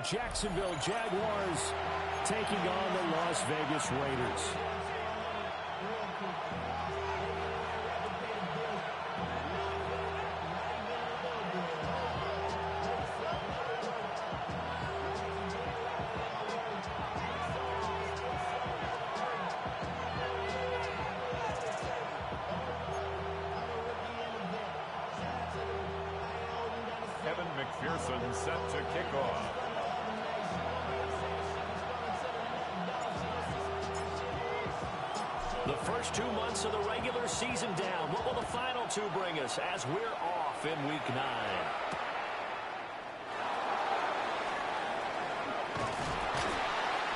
Jacksonville Jaguars taking on the Las Vegas Raiders. McPherson set to kick off. The first 2 months of the regular season down. What will the final 2 bring us as we're off in Week 9?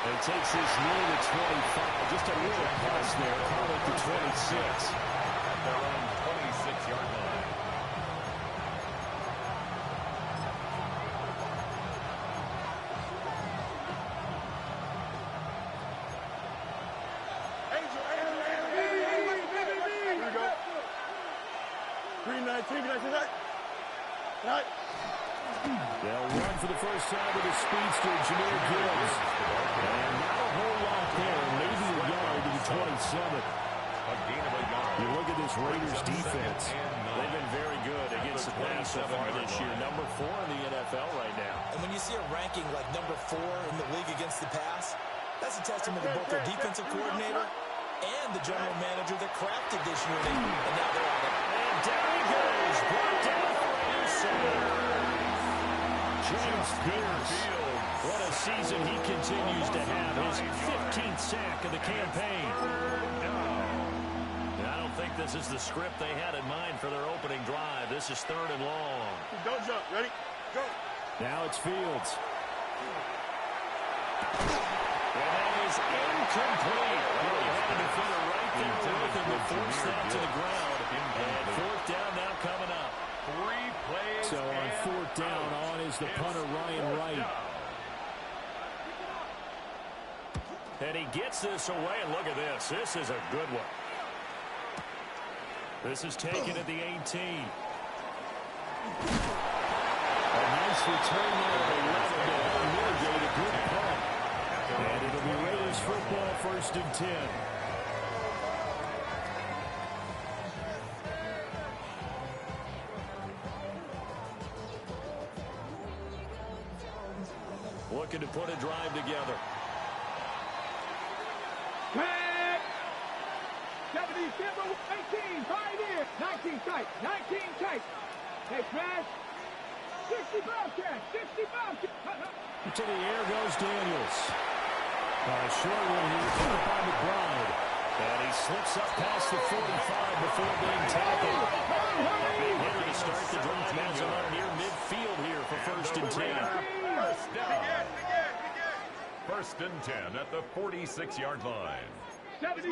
He takes his knee to 25. Just a little pass there. Call it to 26. At their own 26-yard line. They'll run for the first time with the speedster, Jameer Gibbs. And not a whole lot there. Maybe a yard to the 27. You look at this Raiders defense. They've been very good against the pass so far this year. Number 4 in the NFL right now. And when you see a ranking like number 4 in the league against the pass, that's a testament to both their defensive coordinator and the general manager that crafted this unit. And now they're on it. And down he goes. Brought down the Raiders center. James Pierce. What a season he continues to have. His 15th sack of the campaign. And I don't think this is the script they had in mind for their opening drive. This is 3rd and long. Don't jump. Ready? Go. Now it's Fields. And that is incomplete. Well, he had a defender right there with him to force that to the ground. And 4th down now coming up. 3 plays. So on 4th down, on is the punter, Ryan Wright. And he gets this away, and look at this. This is a good one. This is taken at the 18. A nice return there at 11 to mitigate a good punt. And it'll be Raiders football, 1st and 10. Looking to put a drive together. 70, 18, right here. 19 tight, 19 tight. Hey, smash. 65 catch, 65 catch. To the air goes Daniels. Short one here, put up by McBride. And he slips up past the 45 before being tackled. A big hitter to start the drive. Has him up near midfield here for 1st and 10. First down. 1st and 10 at the 46-yard line. 70,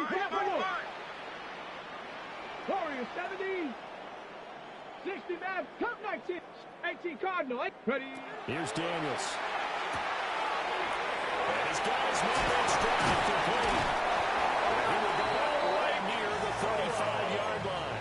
Warriors, 70. 60, man. Come 19. 18, Cardinal. Ready. Here's Daniels. And he's got his man in stride complete. He will go out right near the 35-yard line.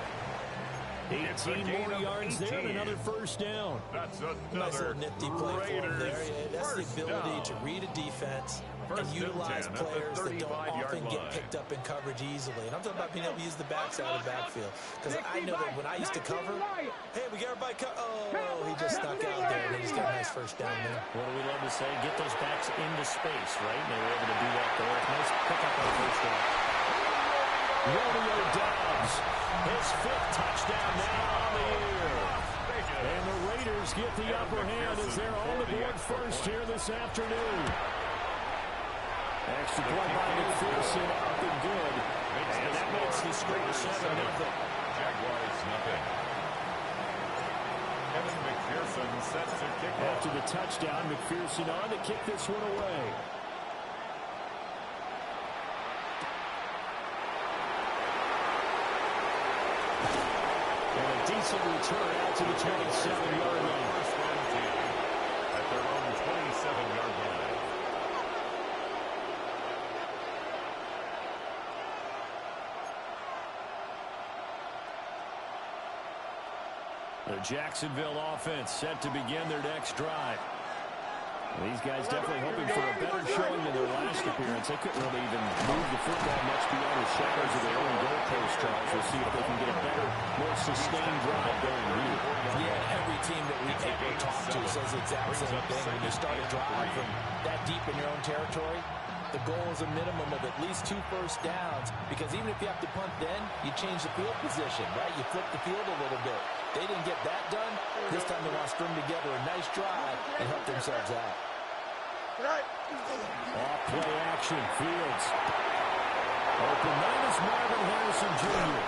18 more yards there and another 1st down. That's another nice little nifty play for him there. That's the ability to read a defense and utilize players that don't often get picked up in coverage easily. And I'm talking about being able to use the backside of the backfield. Because I know that when I used to cover, hey, we got everybody oh, he just snuck out there and he just got a nice 1st down there. What do we love to say? Get those backs into space, right? And they were able to do that there. Nice pickup on 1st down. Romeo Doubs, his 5th touchdown now on the year. And the Raiders get the upper hand as they're on the board first here this afternoon. Extra point by McPherson, up and good. And that makes the score 7-0. Jaguars nothing. Kevin McPherson set to kick off. After the touchdown, McPherson on to kick this one away. And a decent return out to the 27-yard line. First and 10 at their own 27-yard line. The Jacksonville offense set to begin their next drive. These guys definitely hoping for a better showing than their last appearance. They couldn't really even move the football much beyond the shadows of their own goalpost, Charles. We'll see if they can get a better, more sustained drive going here. Yeah, every team that we ever talk to says the exact same thing. When you start a drive from that deep in your own territory, the goal is a minimum of at least 2 first downs, because even if you have to punt then, you change the field position, right? You flip the field a little bit. They didn't get that done. This time they want to string together a nice drive and help themselves out. Off play action, Fields. Open man is Marvin Harrison Jr.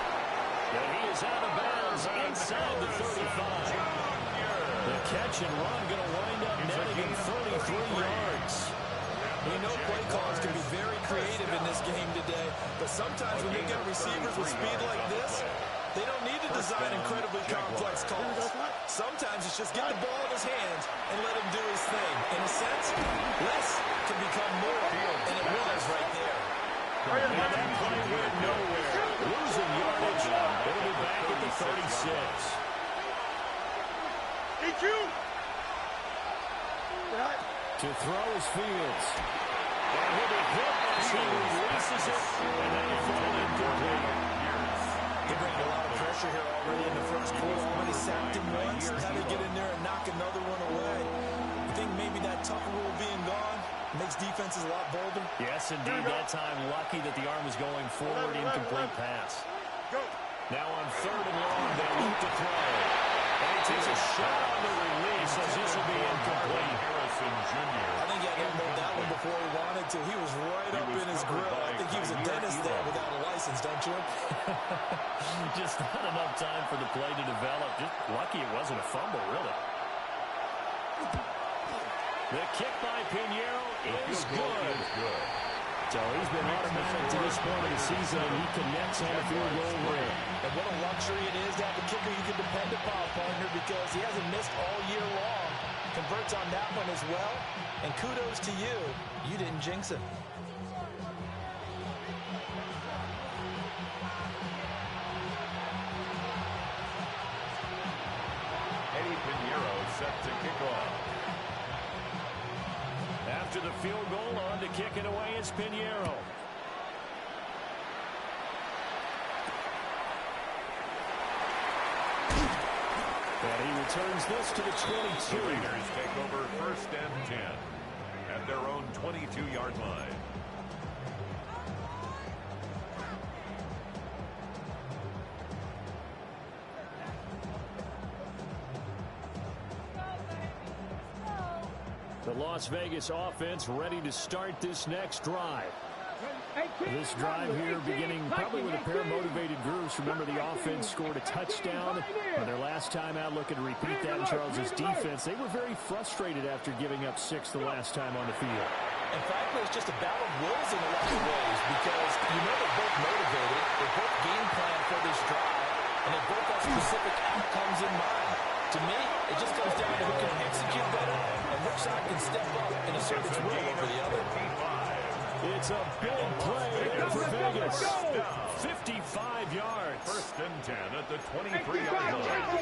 And he is out of bounds inside the 35. The catch and run going to wind up netting him 33 yards. We know play callers can be very creative in this game today, but sometimes when you get receivers with speed like this, they don't need to design incredibly complex calls. Sometimes it's just get the ball in his hands and let him do his thing. In a sense, less can become more, and it was right there. And that play went nowhere. Losing yardage. They'll be back at the 36. To throw is Fields. And he'll be hit as he releases it, and that'll fall incomplete. They bring a lot of pressure here already in the first quarter. Already sacked him once. Now they get in there and knock another one away. I think maybe that tuck rule being gone makes defenses a lot bolder. Yes, indeed. That time, lucky that the arm was going forward. Incomplete pass. Now on 3rd and long, they'll look to throw. And he takes a shot on the release as this will be incomplete. Harrison Jr. I think he had to hold that one before he wanted to. He was right up in his grill. I think he was a dentist there without a license, don't you? Just not enough time for the play to develop. Just lucky it wasn't a fumble, really. The kick by Pinheiro is good. So he's been automatic to this point of the season, and he connects on the field goal rim. And what a luxury it is to have a kicker you can depend upon, partner, because he hasn't missed all year long. Converts on that one as well. And kudos to you. You didn't jinx it. Eddie Pinheiro set to kick off. After the field goal, on to kick it away is Pinheiro. And he returns this to the 22. The Raiders take over 1st and 10 at their own 22-yard line. The Las Vegas offense ready to start this next drive. This drive here beginning probably with a pair of motivated groups. Remember, the offense scored a touchdown on their last time out. Looking to repeat that in Charles's defense. They were very frustrated after giving up 6 the last time on the field. And frankly, it's just a battle of wills in a lot of ways, because you know they're both motivated. They both game plan for this drive, and they both have specific outcomes in mind. To me, it just comes down to who can execute better and which side can step up and assert its will over the other. It's a big play for Vegas. 55 yards. 1st and 10 at the 23-yard line.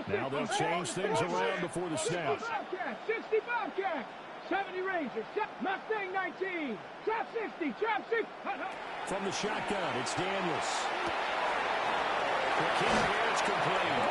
Now they'll change things around before the snap. 60 Bobcat, 70 Rangers, Mustang 19, trap 60, trap 60. From the shotgun, it's Daniels. The kick here, it's complete.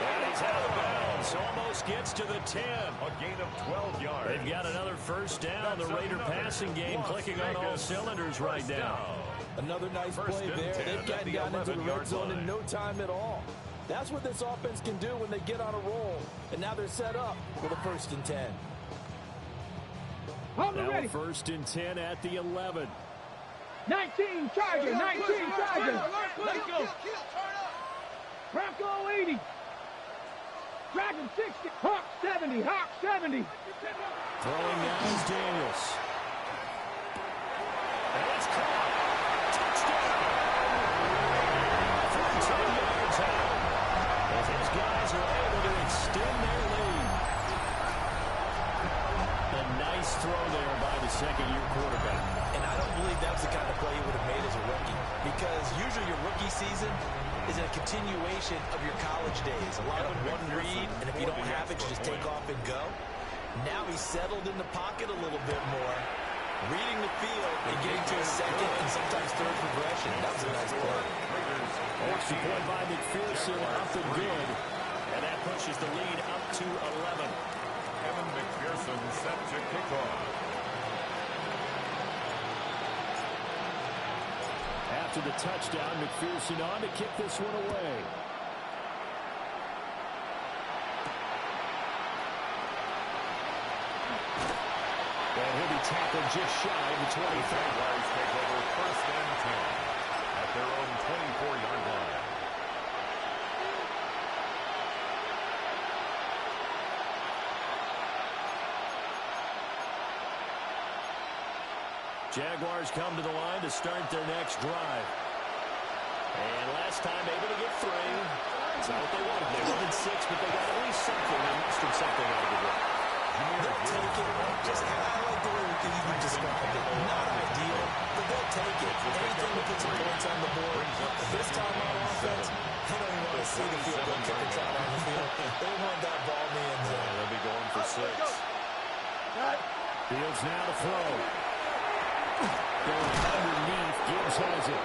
And he's out of bounds. Almost gets to the 10. A gain of 12 yards. They've got another first down. The Raider passing game clicking on all cylinders right now. Another nice play there. They've gotten down into the red zone in no time at all. That's what this offense can do when they get on a roll. And now they're set up for the 1st and 10. Now 1st and 10 at the 11. 19 Tiger, 19 Tiger. Let's go. Bronco 80. Dragon 60. Hawk 70. Hawk 70. Throwing now is Daniels. And it's caught. Touchdown. 14 yards out. As his guys are able to extend their lead. A nice throw a second-year quarterback. And I don't believe that was the kind of play he would have made as a rookie, because usually your rookie season is a continuation of your college days. A lot of one read, and if you don't have it, you just take off and go. Now he's settled in the pocket a little bit more, reading the field and getting to his second and sometimes third progression. That was a nice play. Extra point by McPherson, up and good. And that pushes the lead up to 11. Kevin McPherson set to kick off. After the touchdown, McPherson on to kick this one away. And he'll be tackled just shy of the 25. Jaguars take over 1st and 10 at their own 24-yard line. Jaguars come to the line to start their next drive. And last time able to get 3. It's not what they wanted. They wanted 6, but they got at least something. They mustered something out of the way. They'll take it. Just I like the way you described it. Not ideal, but they'll take it. Anything to put some points on the board. This time on offense, they don't even want to see the field goal kicker try on the field. They want that ball in the end zone. They'll be going for 6. Fields now to throw. Going underneath, Gibbs has it.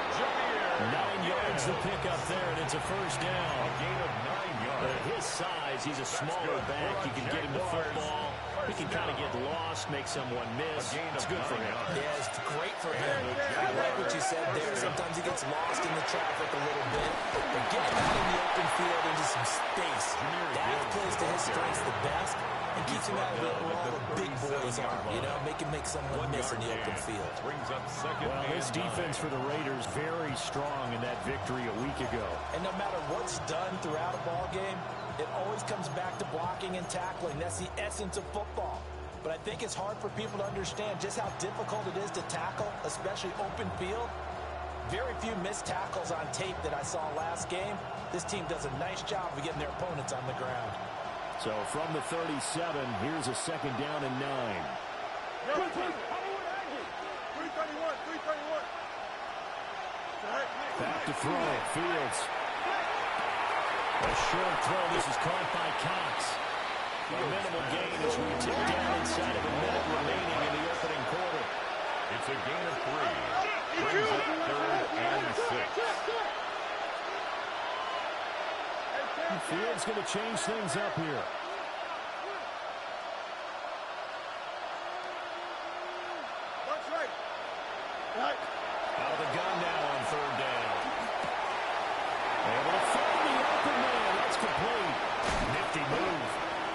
9 yards to pick up there, and it's a first down. A gain of 9 yards. At his size, he's a smaller back. You can get him the football. He can kind of get lost, make someone miss. It's good for him. Yeah, it's great for him. I like what you said there. Sometimes he gets lost in the traffic a little bit. But get him out in the open field into some space. That plays to his strengths the best and keeps him out of it where all the big boys are. You know, make someone miss in the open field. Brings up second. Well, this defense for the Raiders very strong in that victory a week ago. And no matter what's done throughout a ball game, it always comes back to blocking and tackling. That's the essence of football. But I think it's hard for people to understand just how difficult it is to tackle, especially open field. Very few missed tackles on tape that I saw last game. This team does a nice job of getting their opponents on the ground. So from the 37, here's a second down and 9. 331. Back to throw. Fields. A short throw. This is caught by Cox. A minimal gain as we tick down inside of a minute remaining in the opening quarter. It's a gain of 3. Brings up 3rd and 6. Fields going to change things up here. Out of the gun now on 3rd down. Able to find the open man. That's complete. Nifty move.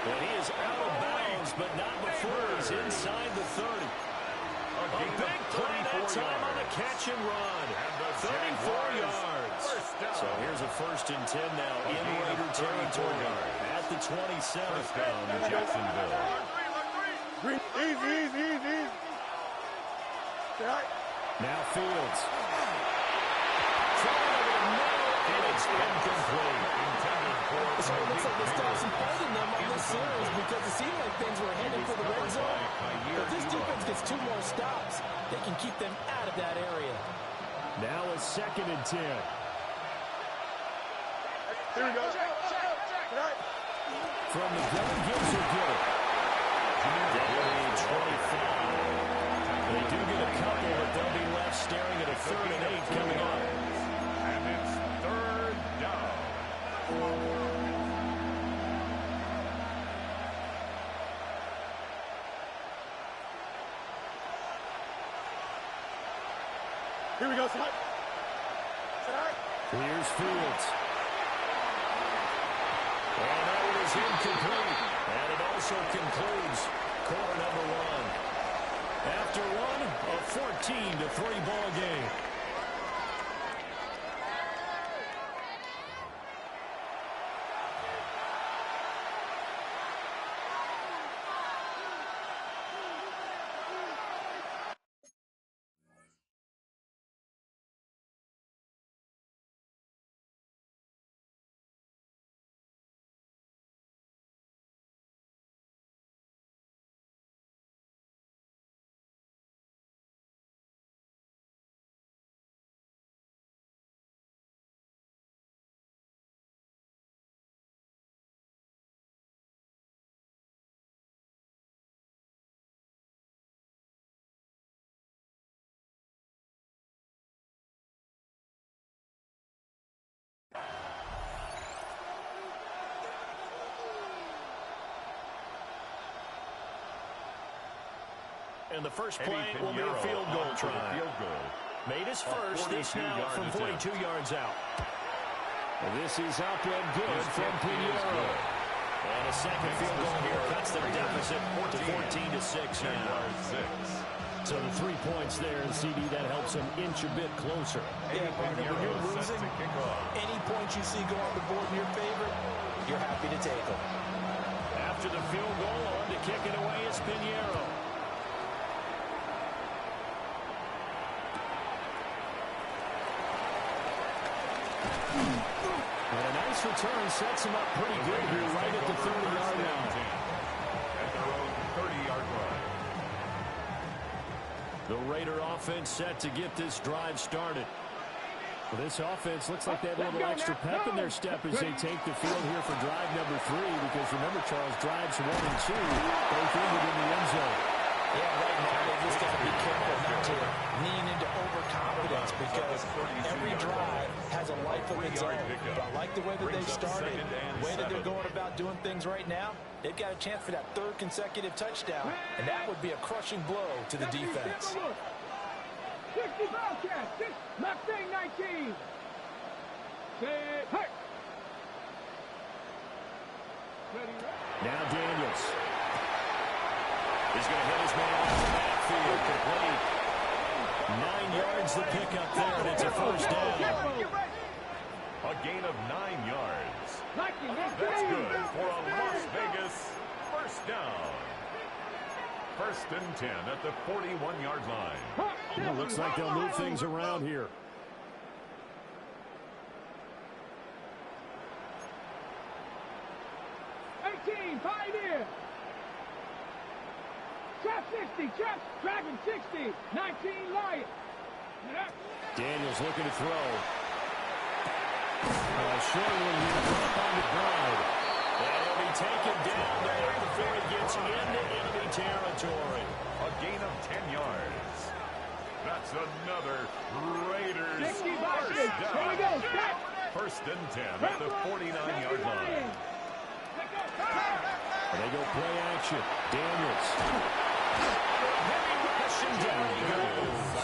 And he is out of bounds, but not before he's inside the 30. A big play that time on the catch and run. 34 yards. So here's a 1st and 10 now in Raider territory at the 27. First down to Jacksonville. Easy. Now Fields. Trying over the middle, and it's incomplete. So it looks like they started some fighting them on this series because it seemed like things were headed for the red zone. If this defense gets 2 more stops, they can keep them out of that area. Now a 2nd and 10. Here we go. From the gun, Gibbs will get it. Down 25. They do get a couple, but they'll be left staring at a 3rd and 8 coming up. And it's 3rd down. Here we go, son. Here's Fields. And that one is incomplete. And it also concludes quarter number 1. After one, a 14-3 ball game. And the first play will be a field goal try. Made his first this now from 42 yards out. Well, this is up and good from Pinheiro. And a second field goal here cuts their deficit to 14-6 now. So the 3 points there, and CD, that helps them inch a bit closer. Yeah, partner, when you're losing, any points you see go on the board in your favor, you're happy to take them. After the field goal, on to kick it away is Pinheiro. And a nice return sets him up pretty good here right at the 30-yard line. At their own 30-yard line. The Raider offense set to get this drive started. Well, this offense looks like they have a little extra pep in their step as they take the field here for drive number 3, because remember, Charles, drives 1 and 2 both ended in the end zone. Yeah, right now they just got to be careful not to lean into overconfidence, because every drive has a life of its own. But I like the way that they've started, the way that they're going about doing things right now. They've got a chance for that 3rd consecutive touchdown, and that would be a crushing blow to the defense. 60 Bobcats, Mustang 19. Hey. Now Daniels. He's going to hit his man off the backfield, complete. 9 yards the pickup there, and it's a first down. A gain of 9 yards. That's good for a Las Vegas first down. 1st and 10 at the 41-yard line. Well, looks like they'll move things around here. Trap 60, trap, Dragon 60, 19 Lion. Daniels looking to throw. Short one here, up on the ground. And he'll be taken down there before he gets into enemy territory. A gain of 10 yards. That's another Raiders first down. Here we go, stop. 1st and 10 at the 49-yard line. And they go play action. Daniels. Heavy rush, and down he goes.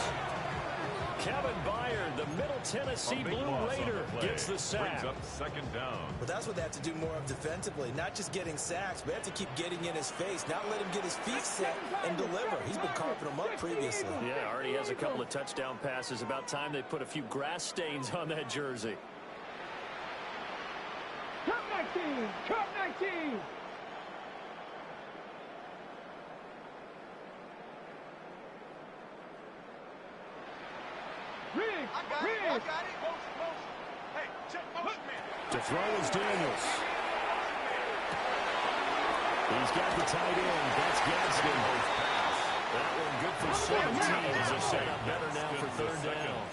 Kevin Byard, the Middle Tennessee Blue Raider, gets the sack. Brings up 2nd down. But that's what they have to do more of defensively, not just getting sacks, but they have to keep getting in his face, not let him get his feet set and deliver. He's been carving them up previously. Yeah, already has a couple of touchdown passes. About time they put a few grass stains on that jersey. Cup 19, Cup 19. I got it. Motion. Hey, check motion, man. To throw is Daniels. He's got the tight end. That's Gadsden. That one good for 17 as a setup better now for 3rd down.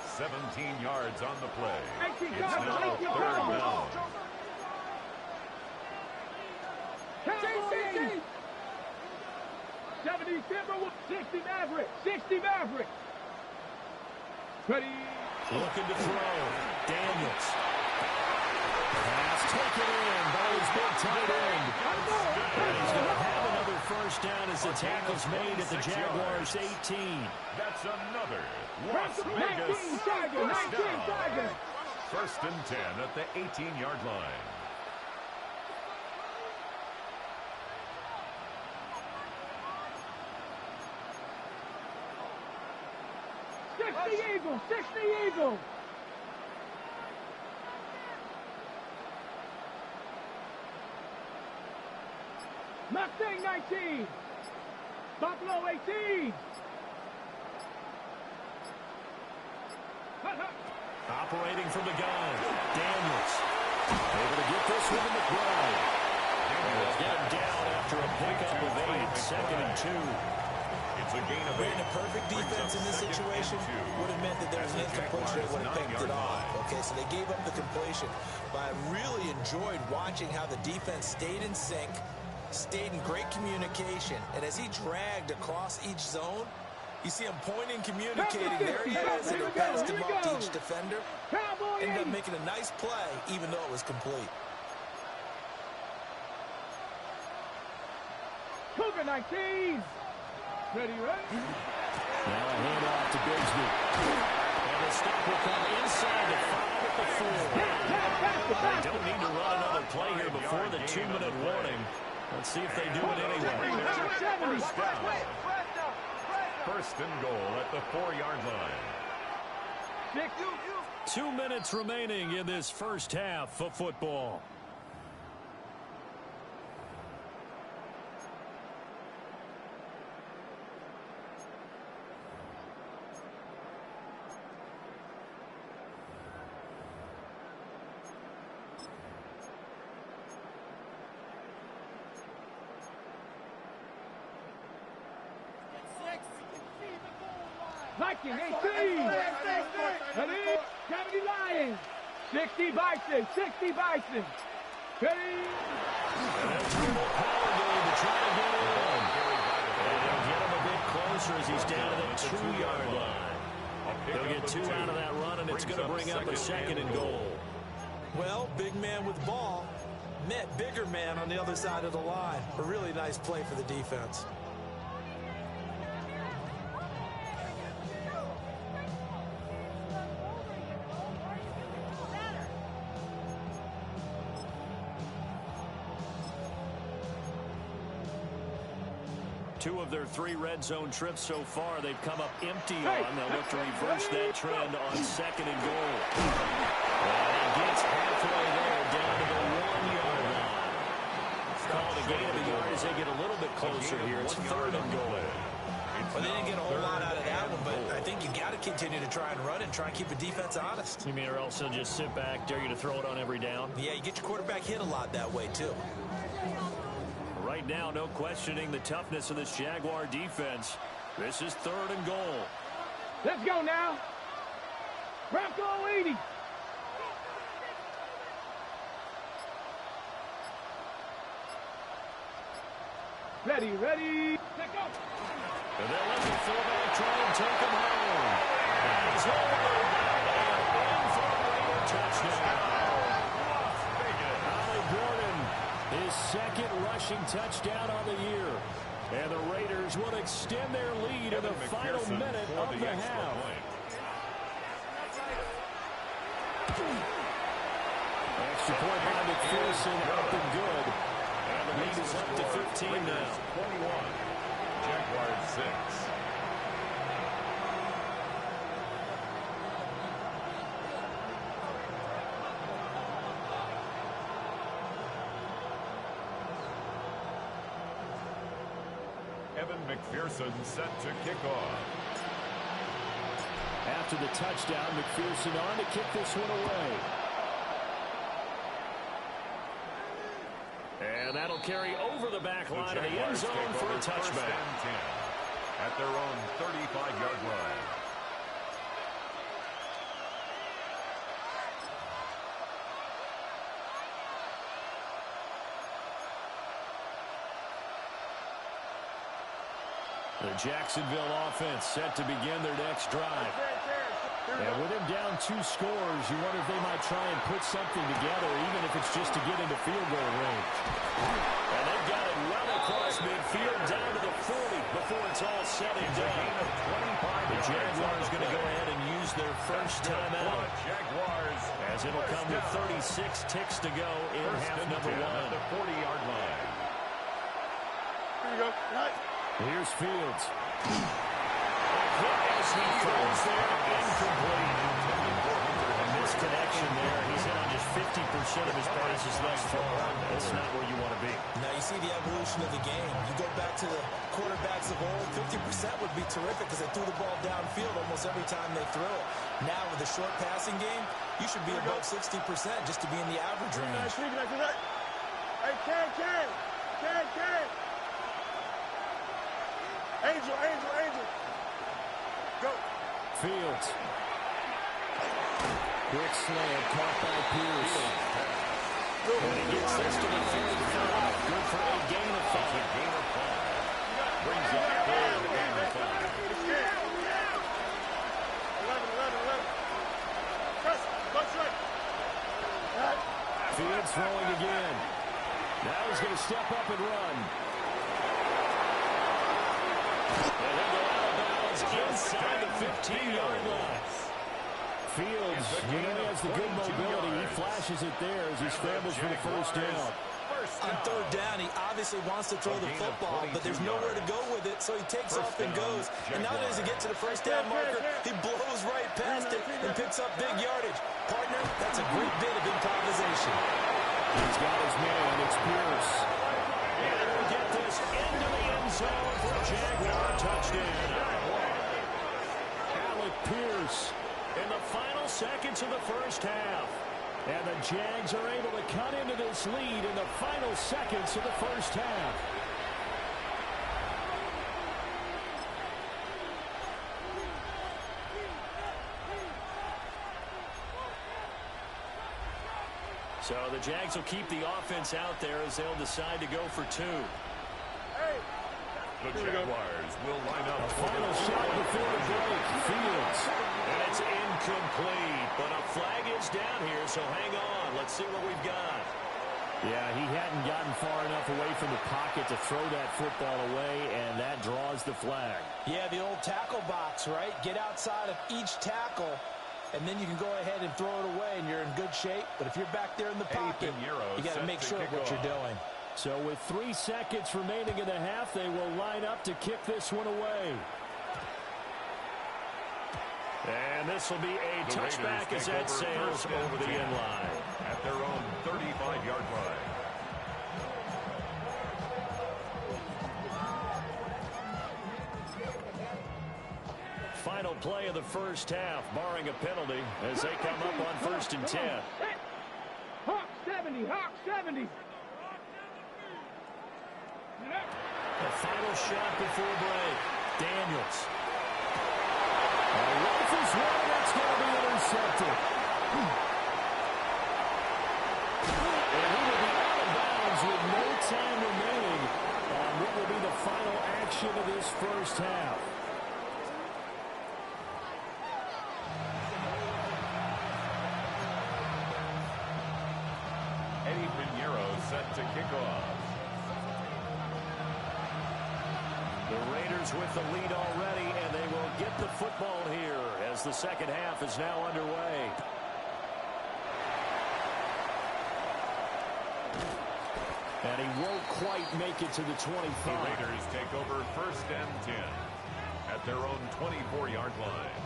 17 yards on the play. It's It's now 3rd down. 70 Timberwolves, 60 Maverick, 60 Maverick. Ready. Looking to throw. Daniels. Pass taken in by his big tight end. And he's going to have another first down as the tackle's made at the Jaguars' 18. That's another Las Vegas 19 Tiger, 19 first down. Tiger. 1st and 10 at the 18-yard line. Eagle, 60 Eagle. Mustang 19. Buffalo 18. Operating from the gun. Daniels. Able to get this one to McBride. They'll get him down after a pickup of 8, 2nd and 2. It's a gain of 8. A perfect defense in this situation would have meant that there was an incompletion that would have picked it off. Okay, so they gave up the completion. But I really enjoyed watching how the defense stayed in sync, stayed in great communication, and as he dragged across each zone, you see him pointing, communicating. There he is, and he passed him up to each defender. Ended up making a nice play, even though it was complete. Cougar 19. Ready, ready? Now a handoff to Bigsby. And the stop will come inside the 5 at the 4. They don't need to run another play here before the 2-minute warning. Let's see if they do it anyway. First down. First and goal at the 4-yard line. 2 minutes remaining in this first half of football. Viking, 18. Ready? 70 Lions. 60 Bison. 60 Bison. Ready? That's a little power game to try to get in. And they'll get him a bit closer as he's down to the 2-yard line. They'll get 2 out of that run, and it's going to bring up a second and goal. Well, big man with ball met bigger man on the other side of the line. A really nice play for the defense. Two of their 3 red zone trips so far, they've come up empty on. They'll look to reverse that trend on second and goal. And he gets halfway there, down to the 1-yard line. Called a gain of a yard as they get a little bit closer here. It's third and goal. Well, they didn't get a whole lot out of that one, but I think you got to continue to try and run and try and keep the defense honest. You mean or else they'll just sit back, dare you to throw it on every down? Yeah, you get your quarterback hit a lot that way, too. Right now, no questioning the toughness of this Jaguar defense. This is third and goal. Let's go now. Bronco 80. Ready, ready. Let's go. And they'll let the fullback try and take him home. And he's over the line for a Raider touchdown. His second rushing touchdown on the year. And the Raiders will extend their lead in the final minute of the half. Extra point by McPherson, up and good. And the lead is up to 15 now. 21. Jaguars 6. McPherson set to kick off. After the touchdown, McPherson on to kick this one away. And that'll carry over the back line of the end zone for a touchback. At their own 35-yard line. The Jacksonville offense set to begin their next drive. And with him down 2 scores, you wonder if they might try and put something together, even if it's just to get into field goal range. And they've got it well across midfield down to the 40 before it's all said and done. The Jaguars going to go ahead and use their first timeout. As it'll come with 36 ticks to go in half number 1. At the 40-yard line. Here you go. Right. Here's Fields. As he throws there, incomplete. A misconnection there. He's hit on just 50% of his passes thus far. That's not where you want to be. Now you see the evolution of the game. You go back to the quarterbacks of old, 50% would be terrific because they threw the ball downfield almost every time they threw it. Now with the short passing game, you should be above 60% just to be in the average range. Hey, Ken. Angel. Go. Fields. Quick slant caught by Pierce. And he gets this to the 35. Good for a gain of 5. Brings up third and 5. 11. Fields throwing again. Now he's going to step up and run. And inside the 15-yard line. Fields, he has the good mobility. He flashes it there as he scrambles for the first down. On third down, he obviously wants to throw the football, but there's nowhere to go with it, so he takes off and goes. And now that he gets to the first down marker, he blows right past it and picks up big yardage. Partner, that's a great bit of improvisation. He's got his man. It's Pierce. And we'll get this into the end zone for a Jaguar touchdown. Alec Pierce In the final seconds of the first half. And the Jags are able to cut into this lead in the final seconds of the first half. So the Jags will keep the offense out there as they'll decide to go for two. The Jaguars will line up. Final shot before the break. Fields. And it's incomplete, but a flag is down here, so hang on. Let's see what we've got. Yeah, he hadn't gotten far enough away from the pocket to throw that football away, and that draws the flag. Yeah, the old tackle box, right? Get outside of each tackle, and then you can go ahead and throw it away, and you're in good shape. But if you're back there in the pocket, you got to make sure of what you're doing. So with 3 seconds remaining in the half, they will line up to kick this one away. And this will be a touchback as that sails over the end line. At their own 35-yard line. Final play of the first half, barring a penalty, as they come up on 1st and 10. Hawk 70, Hawk 70. The final shot before break. Daniels. Rifles one, that's going to be intercepted. And he will be out of bounds with no time remaining on what will be the final action of this first half. Eddie Pinheiro set to kick off. The Raiders with the lead already, and they will get the football here as the second half is now underway. And he won't quite make it to the 25. The Raiders take over 1st and 10 at their own 24-yard line.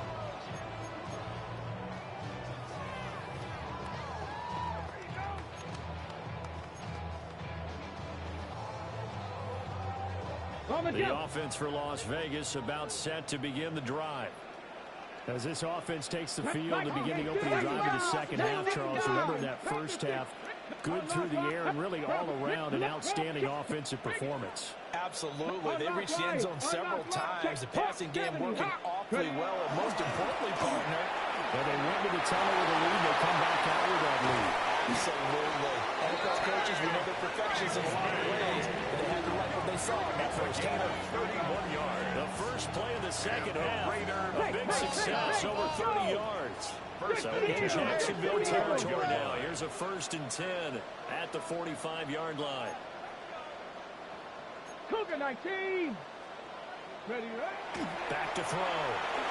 The offense for Las Vegas about set to begin the drive. As this offense takes the field to begin the opening drive of the second half, Charles, remember in that first half, good through the air and really all around an outstanding offensive performance. Absolutely. They reached the end zone several times. The passing game working awfully well, and most importantly, partner, when they went to the tunnel with a lead, they come back out with that lead. Absolutely. NFL coaches, we know they're perfections in a lot of ways, but they had to like what they saw in that first half. 31 yards. The first play of the second half, a big success, over 30 yards. So in Jacksonville territory now. Here's a 1st and 10 at the 45-yard line. Cougar 19. Ready, right? Back to throw.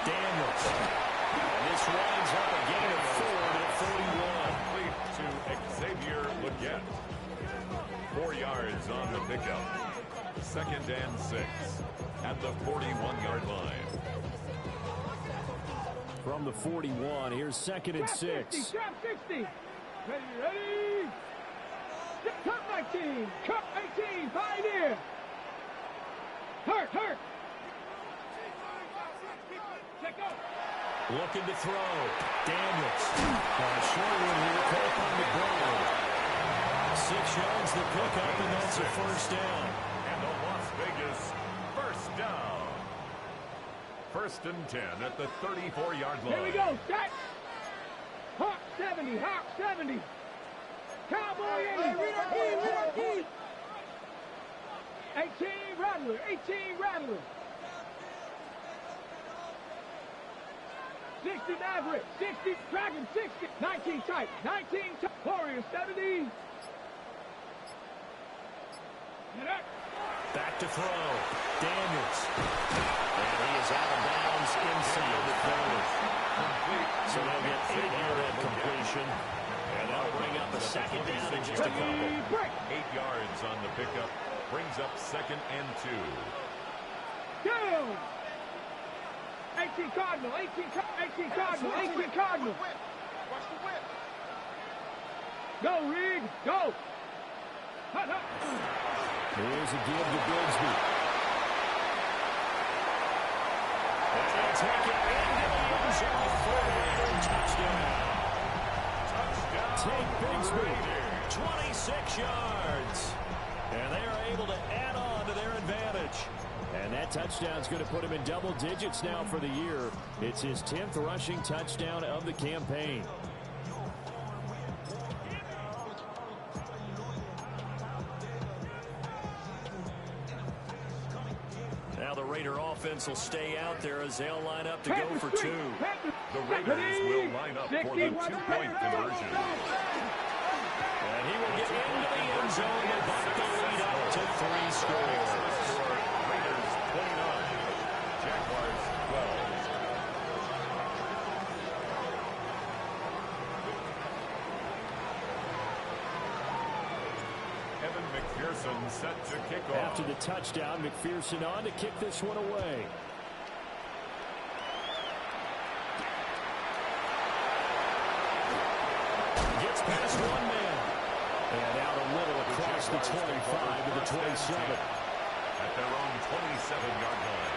Daniels. And this winds up a gain of 4 to 41. To Xavier Legette. 4 yards on the pickup. 2nd and 6 at the 41-yard line. From the 41, here's 2nd and 6. Trap 60. Ready. Cut 19. Cut 18. Pioneer. Hurt. Check out. Looking to throw. Daniels. Short one here. Caught on the ground. 6 yards the pickup, and that's a first down. And the Las Vegas first down. 1st and 10 at the 34-yard line. Here we go. Set. Hawk 70. Hawk 70. Cowboy 80. Read our key. 18 Rattler. 18 Rattler. 60 Maverick. 60 Dragon. 60. 19 tight. 19 tight. Warrior 70. Back to throw. Daniels. And he is out of bounds inside So they'll get 8 on that completion. And that'll bring up a second down in just a couple. 8 yards on the pickup. Brings up 2nd and 2. Go! 18 Cardinal, 18 Cardinal, 18 Cardinal. Watch the whip. Go, Reed, go. Hut, hut. Here's a give to Bigsby. And they'll take it into the end zone for a touchdown. Take Bigsby, 26 yards. And they are able to add on to their advantage. And that touchdown's going to put him in double digits now for the year. It's his 10th rushing touchdown of the campaign. Now the Raider offense will stay out there as they'll line up to go for 2. The Raiders will line up for the 2-point conversion. And he will get into the end zone and bump the lead up to 3 scores. Raiders 29, Jaguars 12. Evan McPherson set to kick off. After the touchdown, McPherson on to kick this one away. Gets past one man. And out a little across the 25 to the 27. At their own 27-yard line.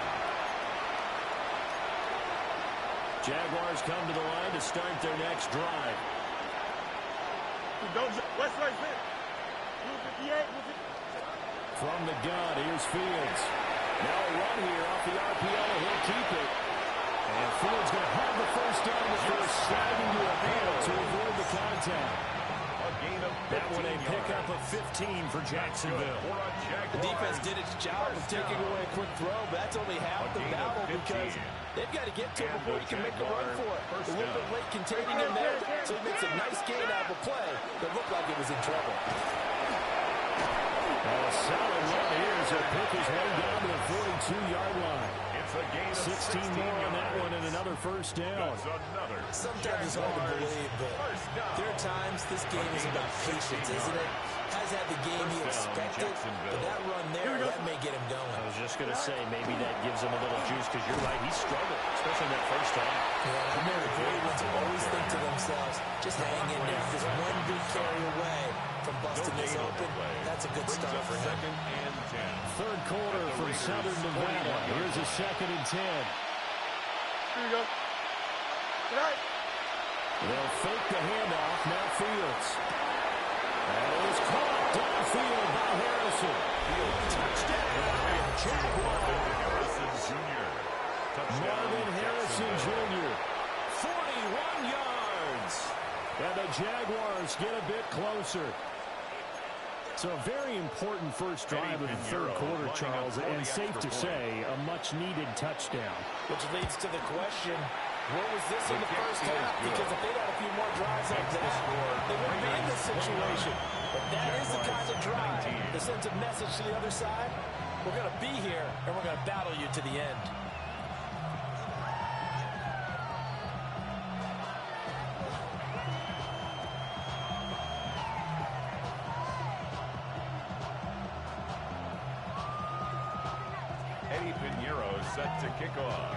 Jaguars come to the line to start their next drive. From the gun, here's Fields. Now a run here off the RPO. He'll keep it. And Fields going to have the first down before sliding to a heel to avoid the contact. That one a pickup of 15 for Jacksonville. The defense did its job of taking away a quick throw, but that's only half the battle because they've got to get to it before you can make a run for it. A little bit late containing him there, so he makes a nice gain out of a play that looked like it was in trouble. A solid run here as he'll pick his way down to the 42-yard line. 16 more on that one and another first down. Sometimes it's hard to believe, but there are times this game is about patience, isn't it? Has had the game he expected, but that run there, that may get him going. I was just going to say, maybe that gives him a little juice because you're right, he struggled, especially in that first half. Yeah, I remember great ones always think to themselves, just hang in there. This one big carry away from busting this open, that's a good start for him. Third quarter from Southern Nevada. Here's a 2nd and 10. Here you go. Right. They'll fake the handoff. Now Fields. And it was caught downfield by Harrison. Touchdown, Jaguars. Harrison Jr. Marvin Harrison Jr. 41 yards. And the Jaguars get a bit closer. So a very important first drive of the third quarter, Charles, and safe to say, a much-needed touchdown. Which leads to the question, where was this in the first half? Because if they'd had a few more drives like that, they wouldn't be in this situation. But that is the kind of drive that sends a message to the other side. We're going to be here, and we're going to battle you to the end. Set to kick off.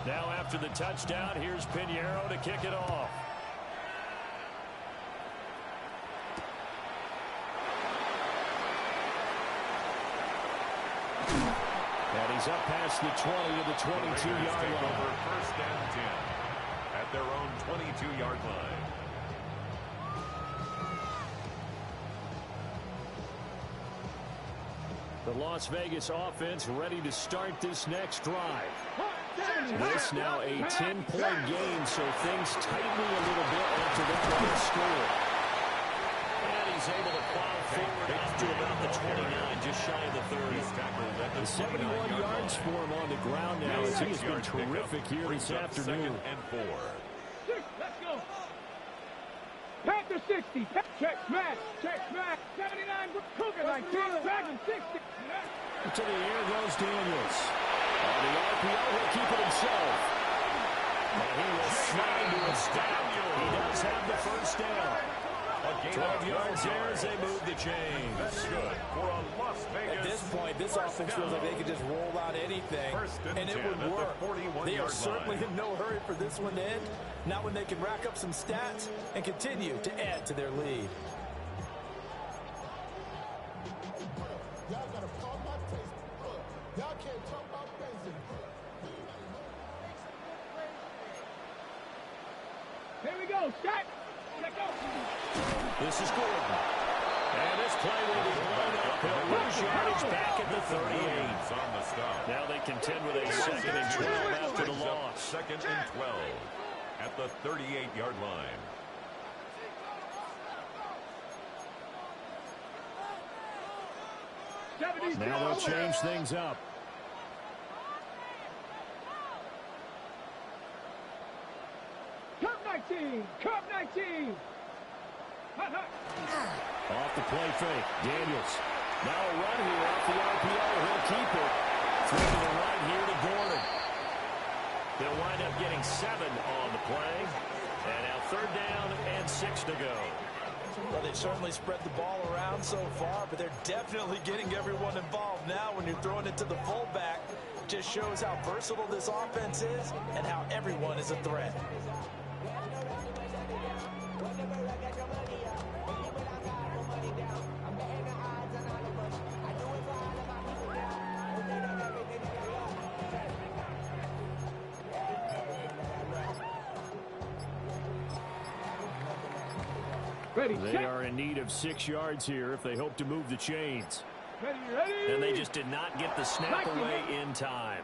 Now after the touchdown, here's Pinheiro to kick it off. And he's up past the 20 to the 22-yard line. Over 1st and 10 at their own 22-yard line. The Las Vegas offense ready to start this next drive. This now a 10-point game, so things tightening a little bit after that last score. And he's able to plow forward up to about the 29, just shy of the 30. 71 yards for him on the ground now as he has been terrific here this afternoon. 2nd and 4. Let's go. Panther 60. Check smash. Check smash. 79. Cougar 19. Dragon 60. To the air goes Daniels. On the RPO, he'll keep it himself. And he will slide to a stop. He does have the first down. 12 yards there as they move the chains. That's good for a Las Vegas. At this point, this offense feels like they could just roll out anything, and it would work. They are certainly in no hurry for this one to end. Not when they can rack up some stats and continue to add to their lead. Y'all got to call my taste. Y'all can't talk about crazy. Here we go. Start. Let go. This is Gordon. And this play will be blown up. He'll lose yardage back at the 38. On the stop. Now they contend with a 2nd and 12 after the loss. 2nd and 12 at the 38-yard line. Now they'll change things up. Cup 19. Cup 19. Hut, hut. Off the play fake. Daniels. Now a run here off the RPO. He'll keep it. Through to the right here to Gordon. They'll wind up getting 7 on the play. And now 3rd down and 6 to go. Well, they've certainly spread the ball around so far, but they're definitely getting everyone involved now when you're throwing it to the fullback. Just shows how versatile this offense is and how everyone is a threat. Ready, They set. are in need of 6 yards here if they hope to move the chains. Ready. And they just did not get the snap away in time.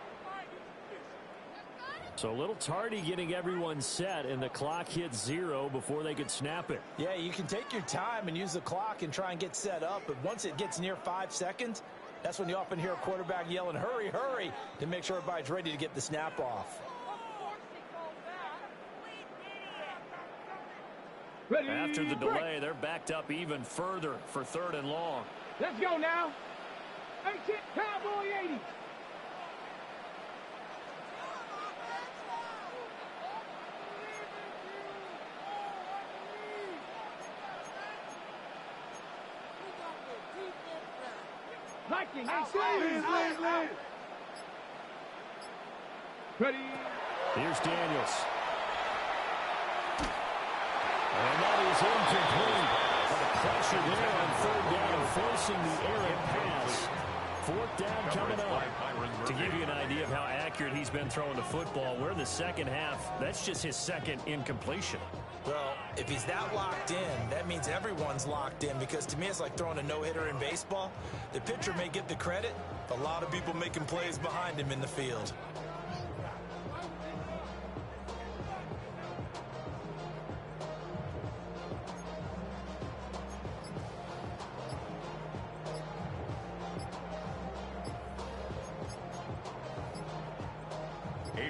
So a little tardy getting everyone set, and the clock hit 0 before they could snap it. Yeah, you can take your time and use the clock and try and get set up, but once it gets near 5 seconds, that's when you often hear a quarterback yelling, hurry, hurry, to make sure everybody's ready to get the snap off. Ready. After the break. delay, they're backed up even further for 3rd and long. Let's go now. 18, Cowboy 80. Viking, Ready. Here's Daniels. And that is incomplete. The pressure there on 3rd down, forcing the errant pass. 4th down coming up. To give you an idea of how accurate he's been throwing the football, we're in the second half. That's just his 2nd incompletion. Well, if he's that locked in, that means everyone's locked in, because to me it's like throwing a no-hitter in baseball. The pitcher may get the credit, but a lot of people making plays behind him in the field.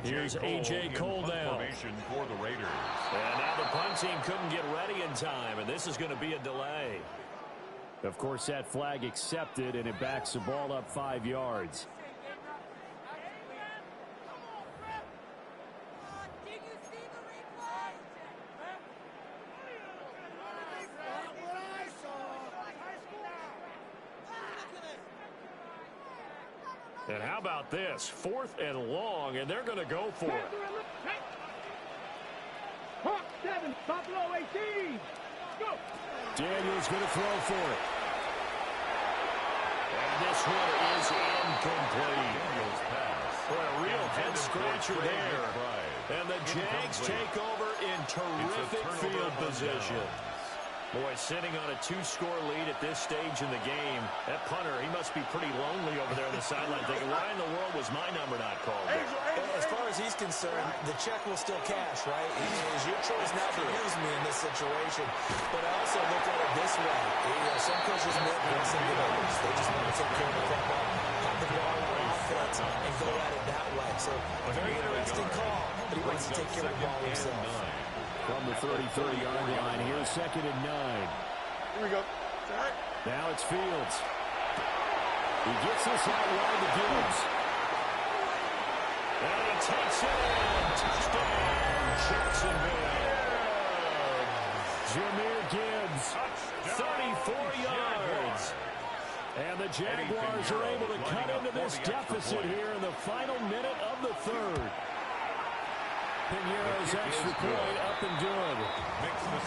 Here's A.J. Cole now. Formation for the Raiders. And now the punt team couldn't get ready in time, and this is going to be a delay. Of course, that flag accepted, and it backs the ball up 5 yards. And how about this? 4th and long, and they're going to go for it. Hawk 7, Buffalo 18. Go. Daniels going to throw for it. And this one is incomplete. Boy, a real head-scratcher there. And the Jags take over in terrific field position. Boy, sitting on a 2-score lead at this stage in the game, that punter, he must be pretty lonely over there on the sideline thinking, why in the world was my number not called there? As far as he's concerned, the check will still cash, right? It is your choice not to use me in this situation. But I also look at it this way. Some coaches make less than others. They just want to take care of the football, have the ball on offense, and go at it that way. So a very interesting call, but he wants to take care of the ball himself. From the 33-yard line, here's 2nd and 9. Here we go. All right. Now it's Fields. He gets this out wide to Gibbs. And he takes it in. Touchdown, Jacksonville. Jahmyr Gibbs, 34 yards. And the Jaguars are able to cut into this deficit here in the final minute of the third. Pinheiro's extra point up and good.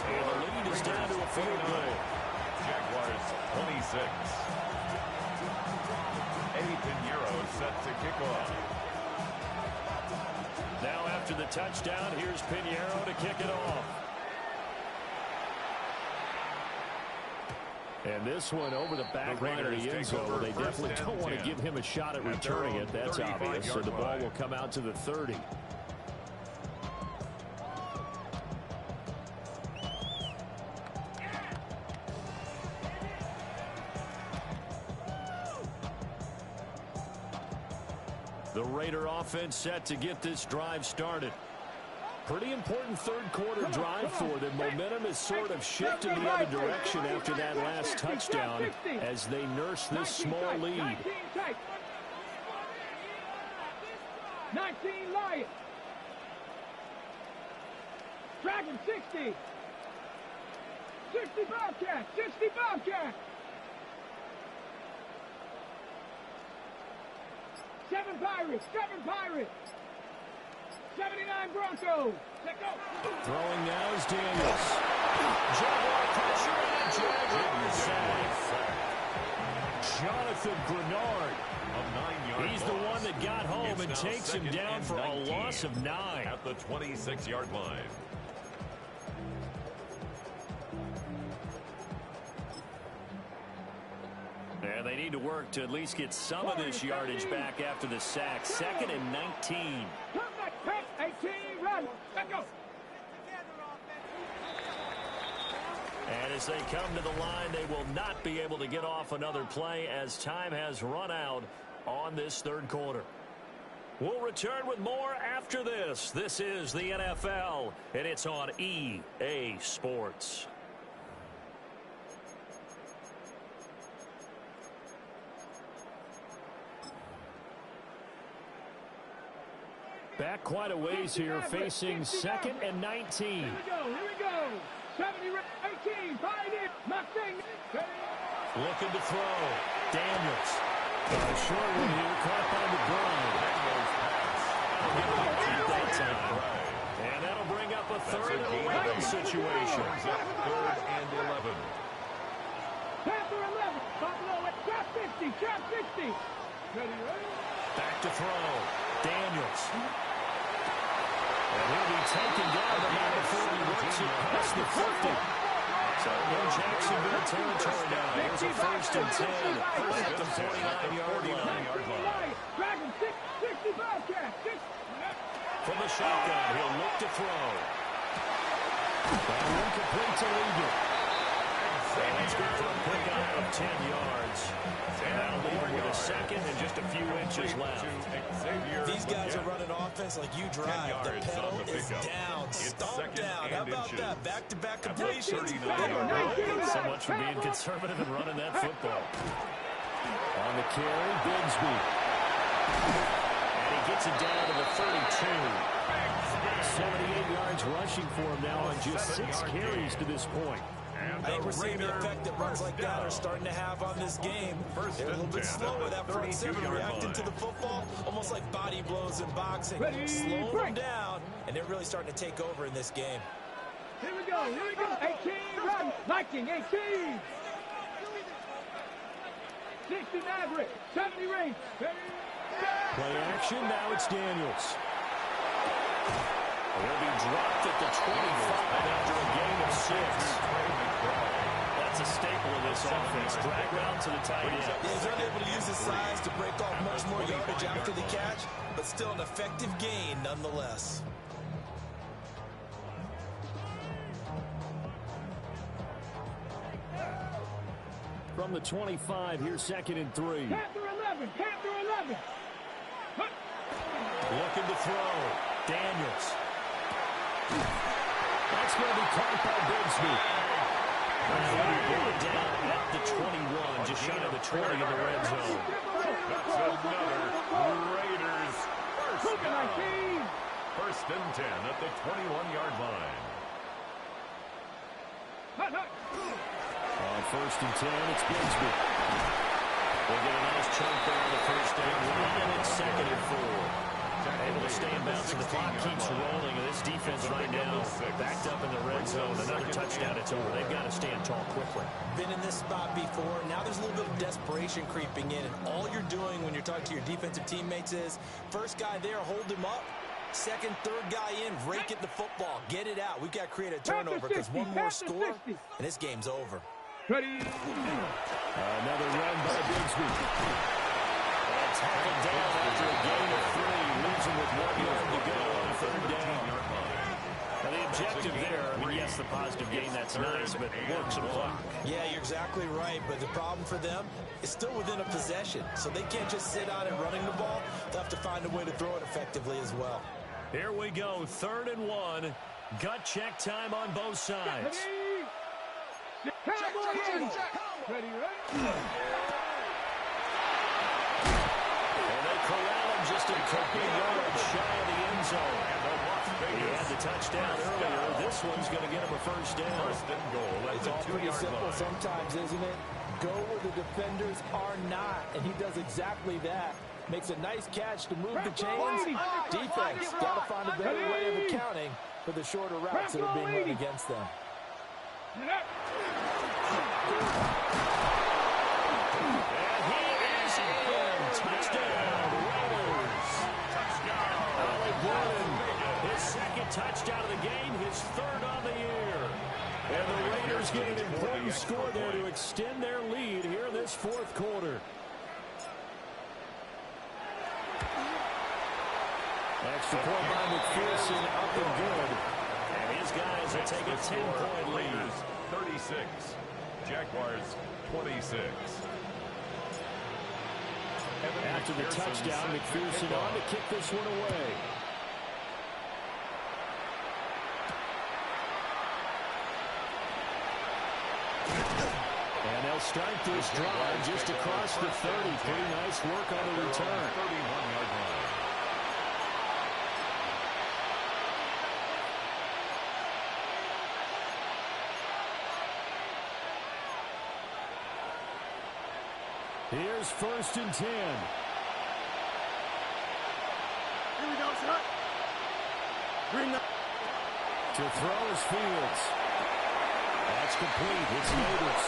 And the lead is down to a field goal. Jaguars 26. Eddie Pinheiro set to kick off. Now after the touchdown, here's Pinheiro to kick it off. And this one over the back line of the end zone. They definitely don't want to give him a shot at returning it. That's obvious. So the ball will come out to the 30. The Raider offense set to get this drive started. Pretty important third quarter drive for them. Momentum is sort of shifted the other direction after that last touchdown as they nurse this small lead. 19 Lions. Dragon 60. 60 Bobcats. 60 Bobcats. 7 Pirates. 7 Pirates. 79 Broncos. Let go. Throwing now is Daniels. Jaguar pressure and Jaguar sack. Jonathan Grenard. He's the one that got home and takes him down for a loss of 9. At the 26-yard line. And they need to work to at least get some of this yardage back after the sack. 2nd and 19. 18, run. Let go. And as they come to the line, they will not be able to get off another play as time has run out on this third quarter. We'll return with more after this. This is the NFL, and it's on EA Sports. Back quite a ways here, facing 2nd and 19. Here we go. 70, 18, Pioneer, Mustang. Looking to throw. Daniels. A short one here, caught by the ground. And that'll bring up a 3rd and 11 situation. 3rd and 11. Panther 11, Buffalo at trap 50, trap 60. Back to throw. Daniels. And he'll be taken down about before he works it past the 50. So in Jacksonville territory now. Here's a 1st and 10. At the 49-yard line. Dragon 60 Bobcats. From the shotgun, he'll look to throw. And incomplete to Eagle. And it's good for a pickup of 10 yards. And that'll leave him with a 2nd and just a few inches left. These guys are running offense like you drive. The pedal is down. Stomp down. How about that? Back-to-back completions. So much for being conservative and running that football. On the carry, Bigsby. And he gets it down to the 32. 78 yards rushing for him now on just 6 carries to this point. I think we're seeing the effect that runs like that are starting to have on this game. They're a little bit slower, that front 7 reacting to the football, almost like body blows in boxing. Slow them down, and they're really starting to take over in this game. Here we go. 18, run. Viking, 18. 60 Maverick, 70 Ring. Play action, now it's Daniels. Will be dropped at the 25 after a gain of 6. That's a staple of this offense. Drag round to the tight end. He's able to use his size to break off much more yardage after the catch, but still an effective gain nonetheless. From the 25, here's 2nd and 3. Panther 11, Panther 11. Looking to throw. Daniels. That's going to be caught by Bigsby. Brought down at the 21, just shy of the 20 in the red zone. That's another Raiders first down. and 10. It's Bigsby. They get a nice chunk there on the first down. And it's second and 4. Able to stay in bounds, and the clock keeps rolling. And this defense right now backed up in the red zone. Another touchdown, it's over. They've got to stand tall quickly. Been in this spot before. Now there's a little bit of desperation creeping in. And all you're doing when you're talking to your defensive teammates is, first guy there, hold him up. Second, third guy in, rake at the football. Get it out. We've got to create a turnover because one more score, and this game's over. Ready. Another run by Bigsby. Tackled down after a gain of 3. Leaves him with 1 yard to go on third down. Now the objective there, I mean, yes, the positive gain, that's nice, but work some clock. Yeah, you're exactly right, but the problem for them is still within a possession. So they can't just sit on it running the ball. They'll have to find a way to throw it effectively as well. Here we go, 3rd and 1. Gut check time on both sides. Ready. Ready. And they corral him just a couple yards shy of the end zone. He had the touchdown earlier. This one's going to get him a first down. First and goal at It's the all pretty 2-yard simple line. sometimes, isn't it? Go where the defenders are not, and he does exactly that. Makes a nice catch to move the chains. Defense got to find a better way of accounting for the shorter routes that are being run against them. And he is in. Touchdown, Raiders. Alec Gordon, his second touchdown of the game, his 3rd on the year. And the Raiders get an important score there to extend their lead here in this 4th quarter. Extra point by McPherson, up and good. And his guys will take a 10-point lead. Raiders 36, Jaguars 26. After the touchdown, McPherson on to kick this one away. And they'll start this drive just across the 30. Pretty nice work on the return. 31-yard line. Here's 1st and 10. Here we go, son. Bring up. To throw is Fields. That's complete. It's Neighbors.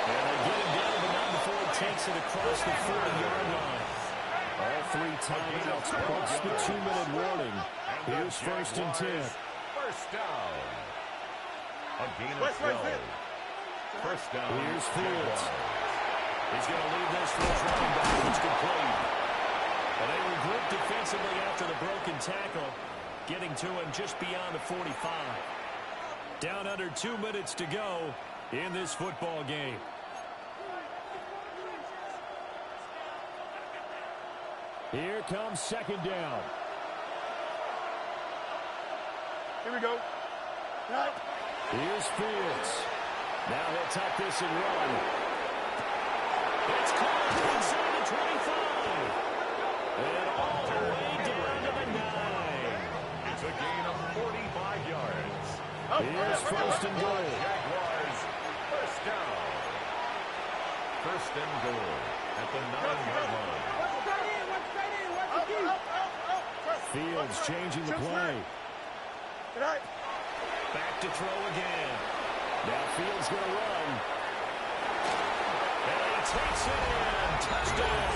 And they get him down, but not before he takes it across the 40-yard line. All 3 timeouts plus the 2-minute warning. Here's 1st and 10. First down. A gain of 12. First down. Here's Fields. He's going to leave this for his running back. It's complete. And they regroup defensively after the broken tackle, getting to him just beyond the 45. Down under 2 minutes to go in this football game. Here comes 2nd down. Here we go. Right. Here's Fields. Now he'll tuck this and run. It's caught inside the 25. And all the way down to the 9. It's a gain of 45 yards. Here's 1st and goal. Jaguars, first down. First and goal at the 9-yard line. Fields changing the play. Back to throw again. Now Fields going to run. And he takes it in. Touchdown,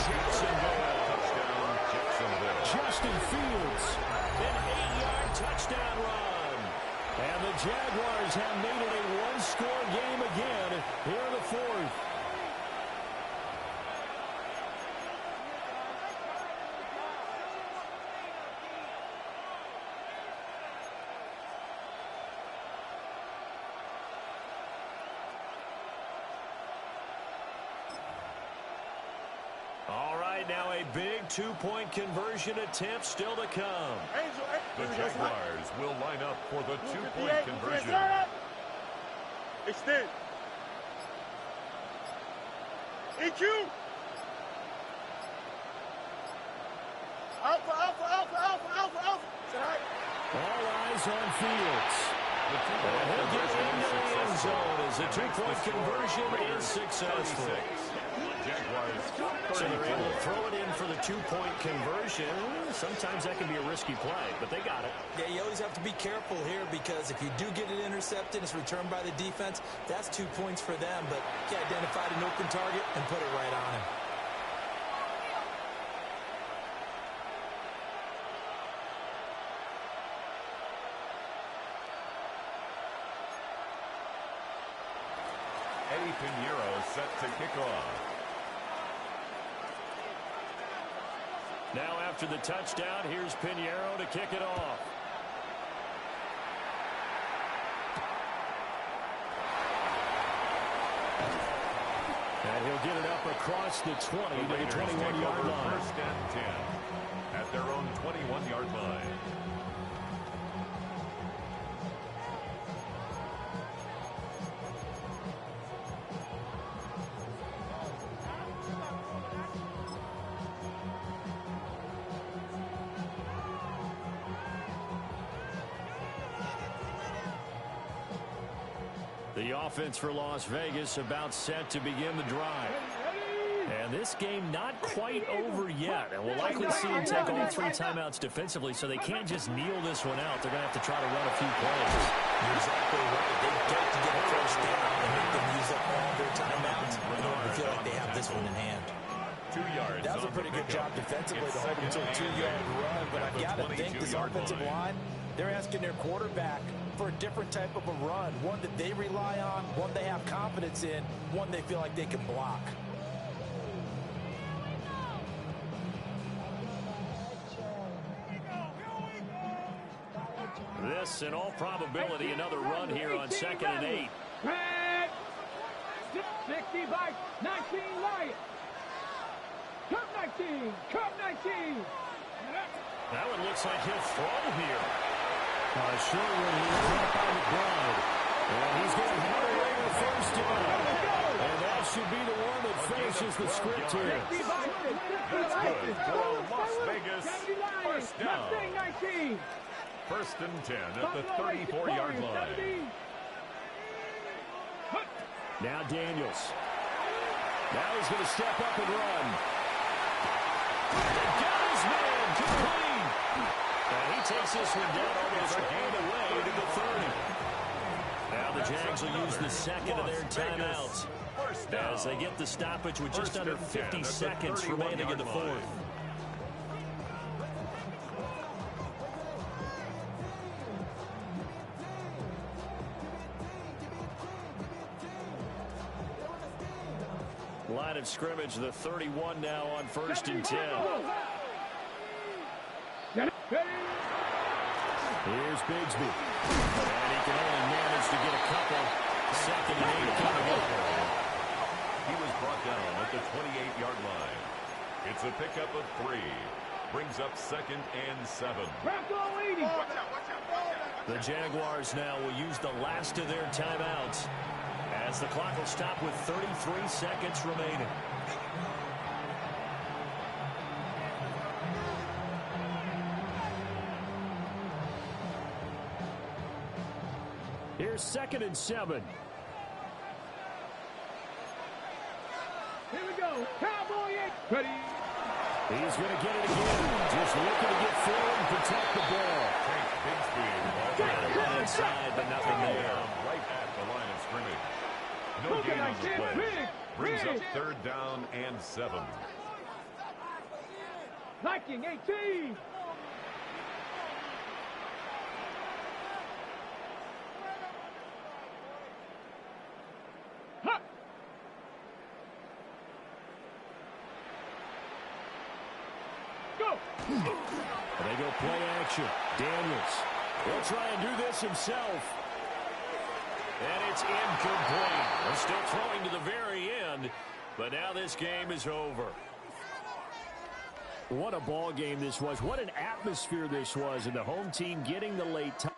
Jacksonville. Touchdown, Jacksonville. Justin Fields. An 8-yard touchdown run. And the Jaguars have made it a one-score game again here in the 4th. All right, now a big 2-point conversion attempt still to come. The Jaguars will line up for the 2-point conversion. Extend. EQ. Alpha, alpha, alpha, alpha, alpha, alpha. All eyes on Fields. And he'll get into the end zone as the two-point conversion is successful. So they're able to throw it in for the two-point conversion. Sometimes that can be a risky play, but they got it. Yeah, you always have to be careful here because if you do get it intercepted, it's returned by the defense, that's 2 points for them. But he identified an open target and put it right on him. Eddie Pinheiro set to kick off. Now after the touchdown, here's Pinheiro to kick it off. And he'll get it up across the 20 to the 21-yard line. First and 10 at their own 21-yard line. The offense for Las Vegas about set to begin the drive. And this game not quite over yet. And we'll likely see them take all 3 timeouts defensively, so they can't just kneel this one out. They're going to have to try to run a few plays. You're exactly right. They've got to get a first down and make them use up all their timeouts in order to feel like they have this one in hand. 2 yards. That was a pretty good job defensively to hold them to a 2-yard run. But I've got to think this offensive line, they're asking their quarterback for a different type of a run, one that they rely on, one they have confidence in, one they feel like they can block. This, in all probability, another run here on 2nd and 8. 65, 19 Lions. Cup 19, Cup 19. That one looks like he'll throw here. Short one here on the ground. And he's going to have away with first down. And that should be the one that finishes the script here. That's good for Las Vegas. First down. 19. First and 10 at the 34-yard line. Now Daniels. Now he's going to step up and run. Got his man complete. And he takes this one down almost all the way to the 30. Now the Jags will use the second of their timeouts as they get the stoppage with just under 50 seconds remaining in the fourth. Line of scrimmage, the 31 now on 1st and 10. Here's Bigsby. And he can only manage to get a couple. 2nd and 8 coming up. He was brought down at the 28-yard line. It's a pickup of 3. Brings up 2nd and 7. The Jaguars now will use the last of their timeouts as the clock will stop with 33 seconds remaining. Here's 2nd and 7. Here we go. Cowboy 8. Ready. He's going to get it again. Just looking to get forward and protect the ball. Got it on inside, but nothing there. Right at the line of scrimmage. No gain on the play. Brings up 3rd down and 7. Viking 18. Huh. Go. They go play action. Daniels. He'll try and do this himself. And it's incomplete. They're still throwing to the very end, but now this game is over. What a ball game this was. What an atmosphere this was, and the home team getting the late time.